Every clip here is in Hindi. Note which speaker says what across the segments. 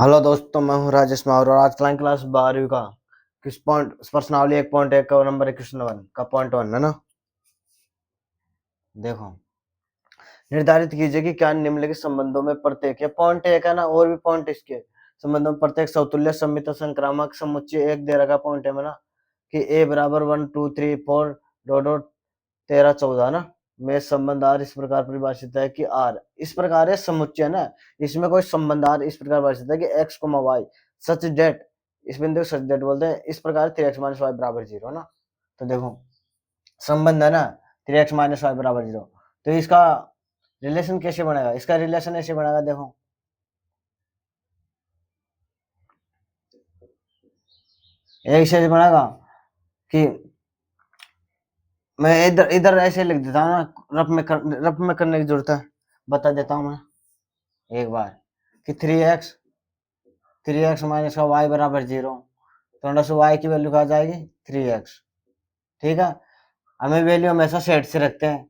Speaker 1: हेलो दोस्तों, मैं हूँ राजेश मावर और आज क्लास 12वीं का किस पॉइंट प्रश्नावली 1.1 का नंबर है क्वेश्चन 1 का पॉइंट 1 है ना। देखो, निर्धारित कीजिए कि क्या निम्नलिखित संबंधों में प्रत्येक, ये पॉइंट 1 है ना, और भी पॉइंट इसके संबंधों में प्रत्येक समतुल्य सममित संक्रामक समुच्चय एक दे रखा पॉइंट है ना कि ए बराबर 1 2 3 4 डॉट डॉट 13 14 ना में संबंध आर इस प्रकार परिभाषित है कि आर इस प्रकार है समुच्चय ना, इसमें कोई संबंध आर इस प्रकार परिभाषित है कि एक्स कोमा वाई सच डेट, इस बिंदु सच डेट बोलते हैं, इस प्रकार 3x माइनस वाई बराबर 0 ना। तो देखो संबंध है ना 3x माइनस वाई बराबर 0, तो इसका रिलेशन कैसे बनेगा, इसका रिलेशन ऐसे बनेगा। देखो एक से बनेगा कि मैं इधर इधर ऐसे लिख देता हूँ ना, रफ में करने की जरूरत है, बता देता हूँ मैं एक बार कि 3x माइनस का वाई बराबर 0, तो अंडर से वाई की वैल्यू आ जाएगी 3x। ठीक है, हमें वैल्यू हमेशा सेट से रखते हैं,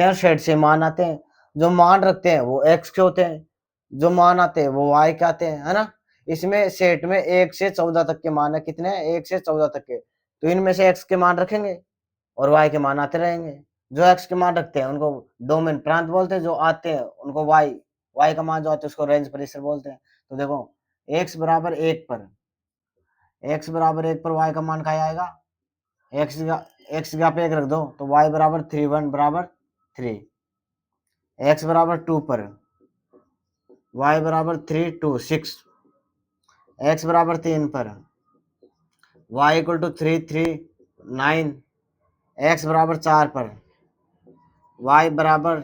Speaker 1: और सेट से मान आते हैं, जो मान रखते हैं वो x के होते हैं, जो मान आते हैं वो y के आते हैं, है ना। इसमें सेट में 1 से 14 तक के मान है, कितने हैं 1 से 14 तक के, तो इनमें से x के मान रखेंगे और y के मान आते रहेंगे। जो x के मान रखते हैं उनको डोमेन प्रांत बोलते हैं, जो आते हैं उनको y का मान जो आते हैं उसको रेंज परिसर बोलते हैं। तो देखो x बराबर 1 पर y का मान क्या आएगा, x का पे 1 रख दो तो y बराबर 3 1 बराबर 3, x बराबर 2 पर y बराबर 3 2 6, x बराबर 3 पर y इक्वल टू 3 3 9, x बराबर 4 पर y बराबर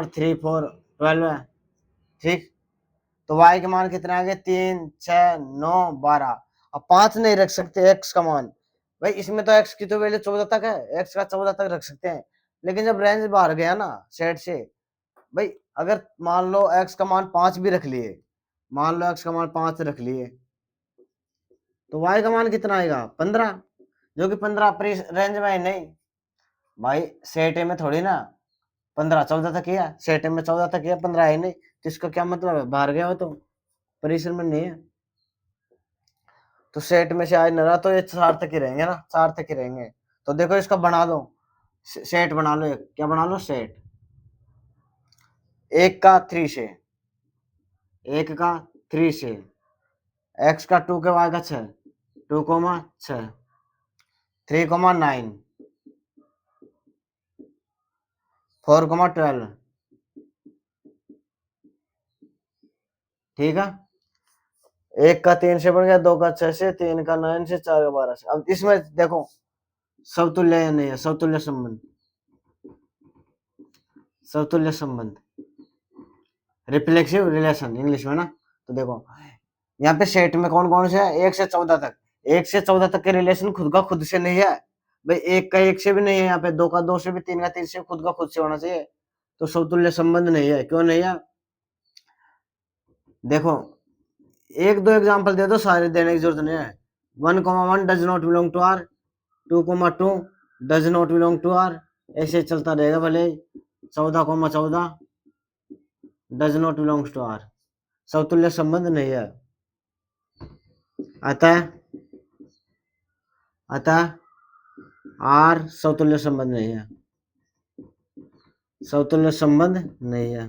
Speaker 1: 3 4 12 है। ठीक, तो y के मान कितने आ गए 3 6 9 12। अब 5 नहीं रख सकते x का मान, भाई इसमें तो x की तो वैल्यू 14 तक है, x का 14 तक रख सकते हैं, लेकिन जब रेंज बाहर गया ना सेट से, भाई अगर मान लो x का मान 5 भी रख लिए, मान लो x का मान 5 रख लिए, तो y का मान कितना आएगा 15, जो कि 15 रेंज में है नहीं भाई, सेट में थोड़ी ना 15 14 तक किया, सेट में 14 तक किया, 15 है नहीं, तो इसका क्या मतलब है बाहर गया हो तो परिसर में नहीं है, तो सेट में से आज न रहा तो ये 4 तक ही रहेंगे ना, 4 तक ही रहेंगे। तो देखो इसका बना दो, सेट बना लो, एक क्या बना लो सेट, एक का 3 से, एक का 3 से, x का 2 के y का 6 2 कोमा 6 3 कोमा 9 4 कोमा 12। ठीक है, एक का 3 से बढ़ गया, 2 का 6 से, 3 का 9 से, 4 का 12 से। अब इसमें देखो समतुल्य या नहीं है, समतुल्य संबंध, समतुल्य संबंध रिफ्लेक्सिव रिलेशन इंग्लिश में ना। तो देखो यहाँ पे सेट में कौन कौन से है 1 से 14 तक, 1 से 14 तक के रिलेशन खुद का खुद से नहीं है भाई, 1 का 1 से भी नहीं है, यहाँ पे 2 का 2 से भी, 3 का 3 से, खुद का खुद से होना चाहिए, तो समतुल्य संबंध नहीं है। क्यों नहीं है, देखो एक दो एग्जांपल दे दो, सारे देने की जरूरत नहीं है। 1,1 does not belong to R, 2,2 does not belong to R, ऐसे चलता रहेगा भले। 14,14 does not belongs to R, समतुल्य संबंध नहीं है। अतः आर समतुल्य संबंध नहीं है, समतुल्य संबंध नहीं है।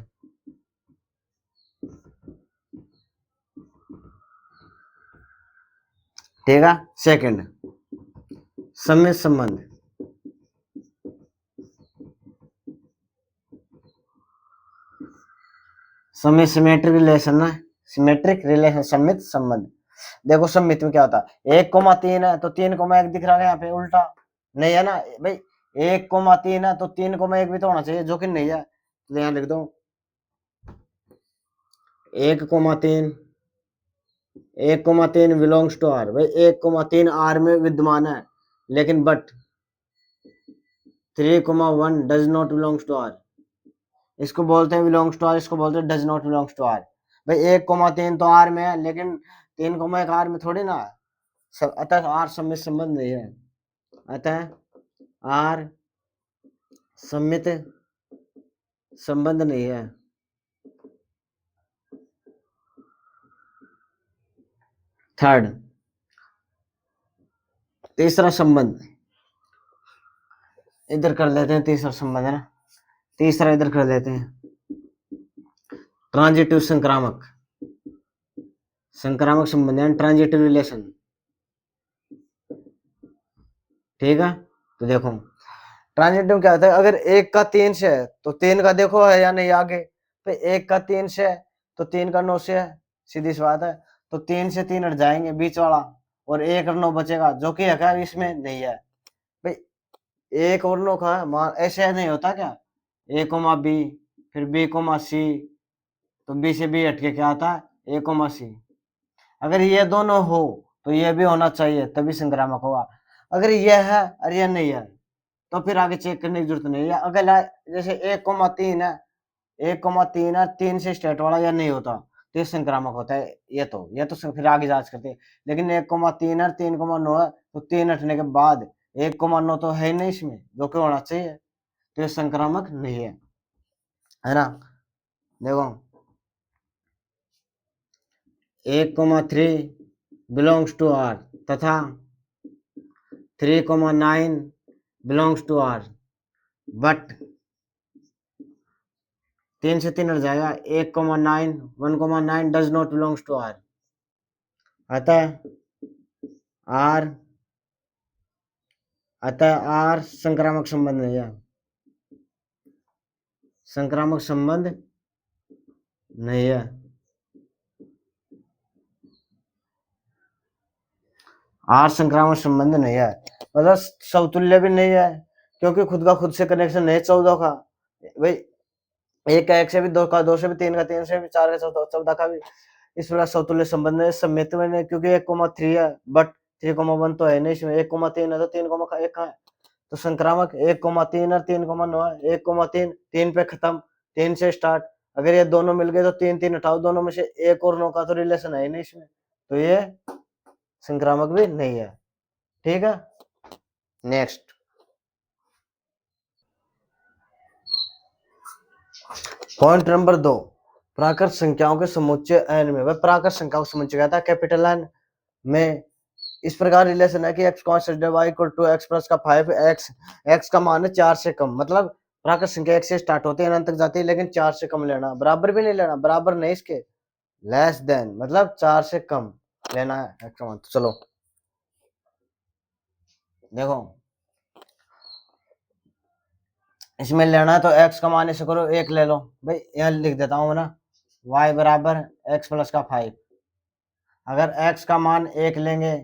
Speaker 1: ठीक है, सेकंड सममित संबंध, सिमेट्रिक रिलेशन ना, सिमेट्रिक रिलेशन सममित संबंध। देखो सममित में क्या होता है, 1,3 है तो 3,1 दिख रहा है यहाँ पे, उल्टा नहीं है ना भाई, 1,3 है तो 3,1 भी तो होना चाहिए, जो कि नहीं है, तो यहाँ लिख दो 1,3 1,3 बिलोंग्स टू आर, भाई 1,3 आर में विद्यमान है, लेकिन but 3,1 does not belongs to R, इसको बोलते हैं बिलोंग्स टू आर, इसको बोलते हैं does not belongs to R. भाई 1,3 तो आर में है, लेकिन 3,1 आर में थोड़ी ना, अतः आर सममित संबंध नहीं है, अतः आर सममित संबंध नहीं है। थर्ड, तीसरा संबंध इधर कर लेते हैं, तीसरा संबंध है ना, तीसरा इधर कर लेते हैं, ट्रांजिटिव संक्रामक, संक्रामक संबंध है, ट्रांजिटिव रिलेशन। ठीक है, तो देखो ट्रांजिटिव क्या होता है, अगर एक का 3 से है तो 3 का देखो है या नहीं आगे, तो एक का 3 से है तो 3 का 9 से है, सीधी सी बात है, तो 3 से 3 हट जाएंगे बीच वाला, और 1 और 9 बचेगा, जो कि है इसमें नहीं है भाई। एक और 9 का मान ऐसे नहीं होता क्या, ए कोमा बी, फिर बी कोमा सी, तो बी से बी हट के क्या आता है, ए कोमा सी। अगर ये दोनों हो तो ये भी होना चाहिए, तभी संक्रामक होगा। अगर ये है और ये नहीं है तो फिर आगे चेक करने की जरूरत नहीं है। अगर जैसे 1,3 है, 1,3 है, 3 से स्टेट वाला या नहीं होता तो ये संक्रामक होता है, ये तो फिर आगे जांच करते हैं। लेकिन 1,3 है, 3,9 है, तो 3 हटने के बाद 1,9 तो है नहीं इसमें, जो कि होना चाहिए, तो ये संक्रामक नहीं है ना। देखो 1,3 बिलोंग्स टू आर तथा 3,9 बिलोंग्स टू आर, बट 3 से 3 हट जाएगा, 1,9 1,9 does not belongs to R, अतः आर संक्रामक संबंध नहीं है, संक्रामक संबंध नहीं है। आर संक्रामक संबंध नहीं है, मतलब समतुल्य भी नहीं है, क्योंकि खुद का खुद से कनेक्शन नहीं 14 का भाई, 1 का 1 से भी, 2 का 2 से भी, 3 का 3 से भी, 4 का 14 का भी, इस प्रकार समतुल्य संबंध है समित में नहीं, क्योंकि 1,3 है बट 3,1 तो है नहीं इसमें, 1,3 है तो 3,1 है, तो संक्रामक 1,3 और 3,9 है, 1,3 3 पे खत्म, 3 से स्टार्ट, अगर ये दोनों मिल गए तो 3 3 हटाओ, दोनों में से 1 और 9 का तो रिलेशन है नहीं इसमें, तो ये संक्रामक भी नहीं है। ठीक है, नेक्स्ट पॉइंट नंबर 2, प्राकृत संख्याओं के समुच्चय n में, वह प्राकृत संख्याओं का समुच्चय कहता है कैपिटल N में इस प्रकार रिलेशन है कि x y equal to x plus का 5x, x का मान है 4 से कम, मतलब प्राकृत संख्या 1 से स्टार्ट होती है अनंत तक जाती है, लेकिन 4 से कम लेना, बराबर भी नहीं लेना, बराबर नहीं इसके, लेस देन मतलब 4 से कम लेना है x का मान। तो चलो देखो इसमें लेना है तो x का मान ऐसे करो 1 ले लो भाई, यहाँ लिख देता हूँ ना, y बराबर x प्लस का 5, अगर x का मान 1 लेंगे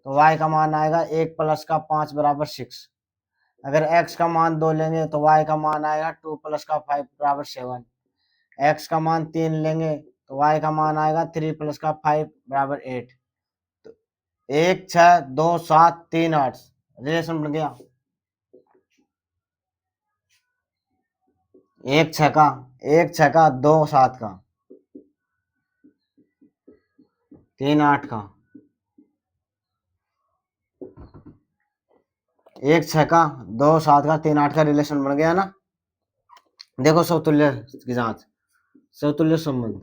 Speaker 1: तो y का मान आएगा 1 प्लस का 5 बराबर 6, अगर x का मान 2 लेंगे तो y का मान आएगा 2 प्लस का 5 बराबर 7, x का मान 3 लेंगे तो y का मान आएगा 3 प्लस का 5 बराबर 8, तो 1 6 2 7 3 8 रिलेशन बन गया, 1 6 का 2 7 का 3 8 का, 1 6 का 2 7 का 3 8 का रिलेशन बन गया ना। देखो समतुल्य की जांच, समतुल्य संबंध,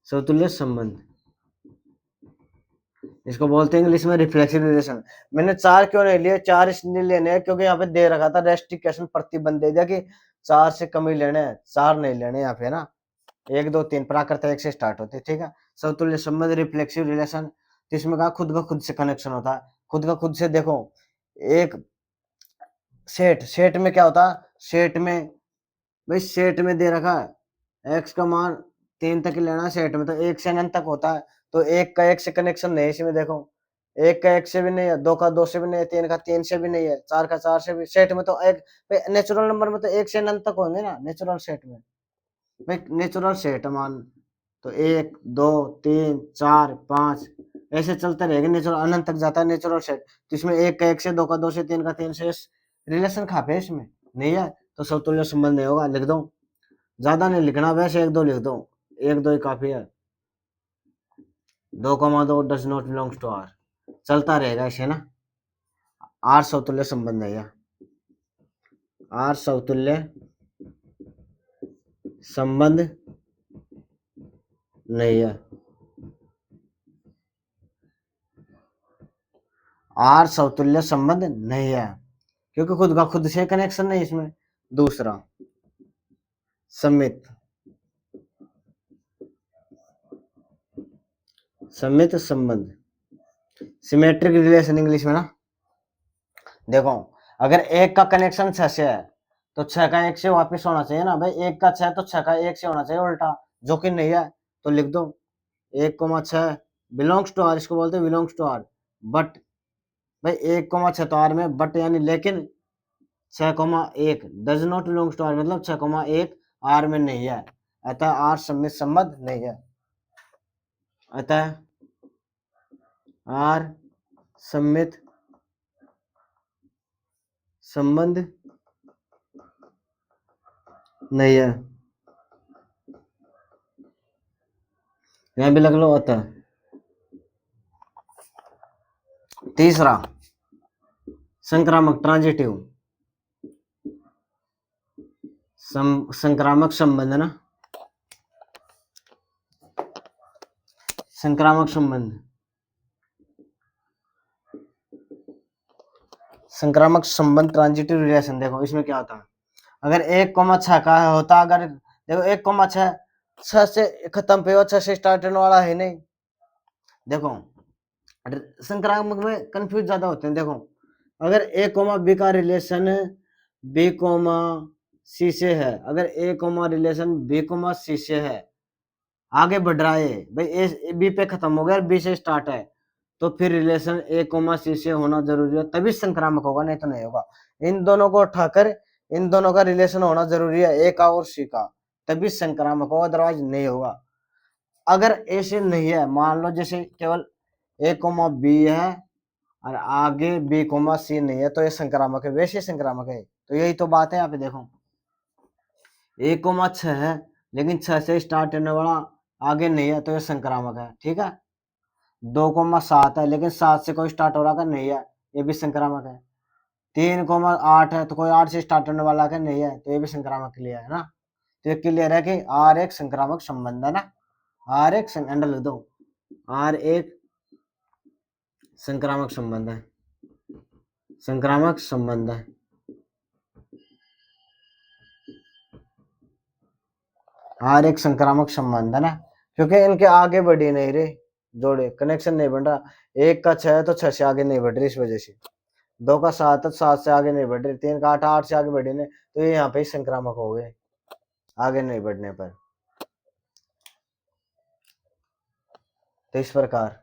Speaker 1: समतुल्य संबंध इसको बोलते हैं इंग्लिश में रिफ्लेक्सिव रिलेशन। मैंने 4 क्यों नहीं लिए, 4 इसलिए लेने हैं क्योंकि यहाँ पे दे रखा था रेस्ट्रिक्शन प्रतिबंध दे दिया कि 4 से कम ही लेने हैं, 4 नहीं लेने यहाँ पे ना, 1 2 3 प्राकृत 1 से स्टार्ट होते, ठीक है। समतुल्य संबंध रिफ्लेक्सिव रिलेशन, जिसमें कहा खुद का खुद से कनेक्शन होता है, खुद का खुद से। देखो एक सेट में क्या होता है, सेट में भाई सेट में दे रखा है x का मान 3 तक ही लेना है सेट में, तो 1 से अनंत तक होता है, तो 1 का 1 से कनेक्शन नहीं है इसमें। देखो 1 का 1 से भी नहीं है, 2 का 2 से भी नहीं है, 3 का 3 से भी नहीं है, 4 का 4 से भी, सेट में तो एक नेचुरल नंबर में तो 1 से अनंत तक होंगे ना नेचुरल सेट में भाई, नेचुरल सेट मान तो 1 2 3 4 5 ऐसे चलते रहेगा, नेचुरल अनंत तक जाता है नेचुरल सेट, तो इसमें 1 का 1 से, 2 का 2 से, 3 का 3 से रिलेशन कहाँ पे इसमें नहीं है, तो समतुल्य संबंध नहीं होगा, लिख दो, ज्यादा नहीं लिखना, वैसे 1 2 लिख दो, 1 2 ही काफी है, 2,2 does not belongs to R, चलता रहेगा ऐसे ना। आर समतुल्य संबंध है, आर समतुल्य संबंध नहीं है। आर समतुल्य संबंध नहीं है, क्योंकि खुद का खुद से कनेक्शन नहीं इसमें। दूसरा समित समित संबंध, सिमेट्रिक रिलेशन इंग्लिश में ना। देखो अगर एक का कनेक्शन 6 से है तो 6 का 1 से वापस होना चाहिए ना भाई, 1 का 6 तो 6 का 1 से होना चाहिए उल्टा, जो कि नहीं है। तो लिख दो 1,6 बिलोंग्स टू आर, इसको बोलते हैं बिलोंग्स टू आर। बट भाई 1,6 तो आर में, बट यानी लेकिन 6,1 does not belongs to R, मतलब 6,1 आर में नहीं है, अतः आर समित संबंध नहीं है। अतः आर समित संबंध नहीं है। यहां भी लग लो अतः। तीसरा संक्रामक ट्रांजिटिव, संक्रामक संबंध ना, संक्रामक संबंध, संक्रामक संबंध ट्रांजिटिव रिलेशन। देखो इसमें क्या होता है, अगर 1,6 का होता, अगर देखो 1,6 6 से खत्म पे हो, 6 से स्टार्ट होने वाला है नहीं। देखो संक्रामक में कंफ्यूज ज्यादा होते हैं। देखो अगर ए कोमा बी का रिलेशन बी कोमा सी से है, अगर A comma relation B comma C से है, आगे बढ़ रहा है भाई, ए बी पे खत्म हो गया, बी से स्टार्ट है, तो फिर रिलेशन ए कोमा सी से होना जरूरी है, तभी संक्रामक होगा, नहीं तो नहीं होगा। इन दोनों को उठाकर इन दोनों का रिलेशन होना जरूरी है, ए का और सी का, तभी संक्रामक होगा, अदरवाइज नहीं होगा। अगर ऐसे नहीं है, मान लो जैसे केवल ए कोमा बी है और आगे बी कोमा सी नहीं है, तो ये संक्रामक है, वैसे संक्रामक है। तो यही तो बात है यहाँ पे। देखो 1,6 है लेकिन 6 से स्टार्ट होने वाला आगे नहीं है, तो ये संक्रामक है, ठीक है। 2,7 है लेकिन 7 से कोई स्टार्ट हो रहा का नहीं है, ये भी संक्रामक है। 3,8 है तो कोई 8 से स्टार्ट होने वाला का नहीं है, तो ये भी संक्रामक क्लियर है ना। तो ये क्लियर है कि आर एक संक्रामक संबंध है ना, आर एक एंड लिख दो, आर एक संक्रामक संबंध है, संक्रामक संबंध है। आर एक संक्रामक संबंध है ना, क्योंकि इनके आगे बढ़ी नहीं रहे जोड़े, कनेक्शन नहीं बन रहा। 1 का 6 है तो 6 से आगे नहीं बढ़ रही, इस वजह से। 2 का 7 है तो 7 से आगे नहीं बढ़ रही। 3 का 8 8 से आगे बढ़ी नहीं, तो ये यहाँ पे संक्रामक हो गए आगे नहीं बढ़ने पर। तो इस प्रकार